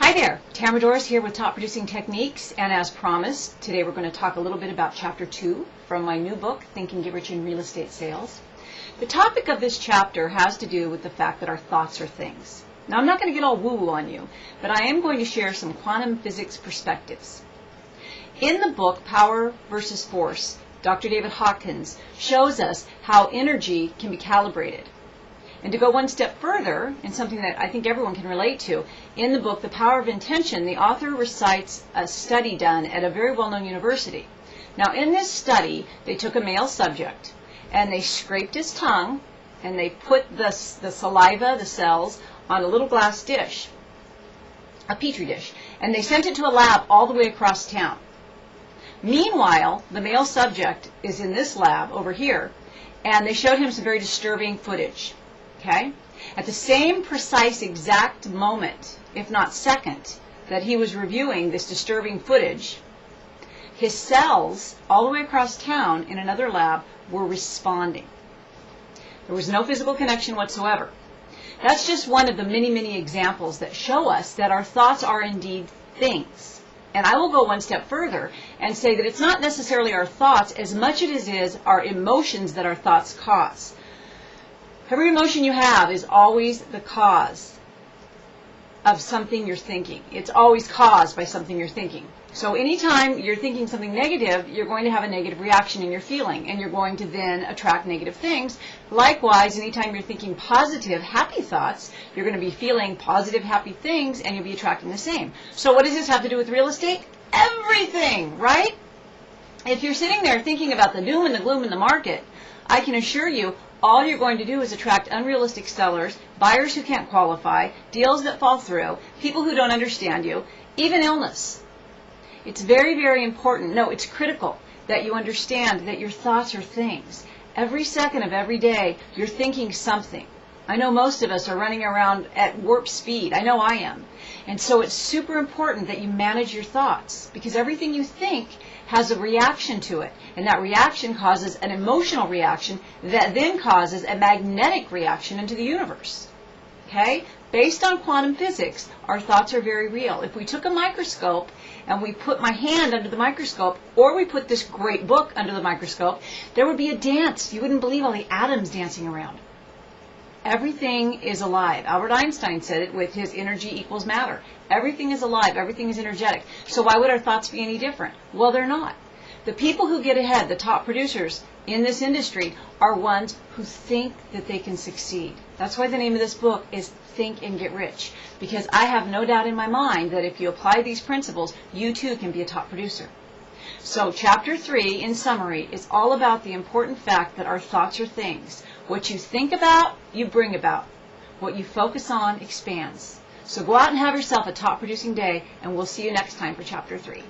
Hi there, Tamara Doris here with Top Producing Techniques, and as promised, today we're going to talk a little bit about Chapter 2 from my new book, Think and Get Rich in Real Estate Sales. The topic of this chapter has to do with the fact that our thoughts are things. Now, I'm not going to get all woo-woo on you, but I am going to share some quantum physics perspectives. In the book, Power versus Force, Dr. David Hawkins shows us how energy can be calibrated. And to go one step further, and something that I think everyone can relate to, in the book, The Power of Intention, the author recites a study done at a very well-known university. Now, in this study, they took a male subject, and they scraped his tongue, and they put the saliva, the cells, on a little glass dish, a petri dish, and they sent it to a lab all the way across town. Meanwhile, the male subject is in this lab over here, and they showed him some very disturbing footage. Okay? At the same precise exact moment, if not second, that he was reviewing this disturbing footage, his cells all the way across town in another lab were responding. There was no physical connection whatsoever. That's just one of the many, many examples that show us that our thoughts are indeed things. And I will go one step further and say that it's not necessarily our thoughts as much as it is our emotions that our thoughts cause. Every emotion you have is always the cause of something you're thinking. It's always caused by something you're thinking. So anytime you're thinking something negative, you're going to have a negative reaction in your feeling, and you're going to then attract negative things. Likewise, anytime you're thinking positive, happy thoughts, you're going to be feeling positive, happy things, and you'll be attracting the same. So what does this have to do with real estate? Everything, right? If you're sitting there thinking about the doom and the gloom in the market, I can assure you, all you're going to do is attract unrealistic sellers, buyers who can't qualify, deals that fall through, people who don't understand you, even illness. It's very, very important. No, it's critical that you understand that your thoughts are things. Every second of every day, you're thinking something. I know most of us are running around at warp speed. I know I am. And so it's super important that you manage your thoughts, because everything you think has a reaction to it. And that reaction causes an emotional reaction that then causes a magnetic reaction into the universe. Okay? Based on quantum physics, our thoughts are very real. If we took a microscope and we put my hand under the microscope, or we put this great book under the microscope, there would be a dance. You wouldn't believe all the atoms dancing around. Everything is alive. Albert Einstein said it with his energy equals matter. Everything is alive. Everything is energetic. So why would our thoughts be any different? Well, they're not. The people who get ahead, the top producers in this industry, are ones who think that they can succeed. That's why the name of this book is Think and Get Rich, because I have no doubt in my mind that if you apply these principles, you too can be a top producer. So Chapter 3, in summary, is all about the important fact that our thoughts are things. What you think about, you bring about. What you focus on expands. So go out and have yourself a top producing day, and we'll see you next time for Chapter 3.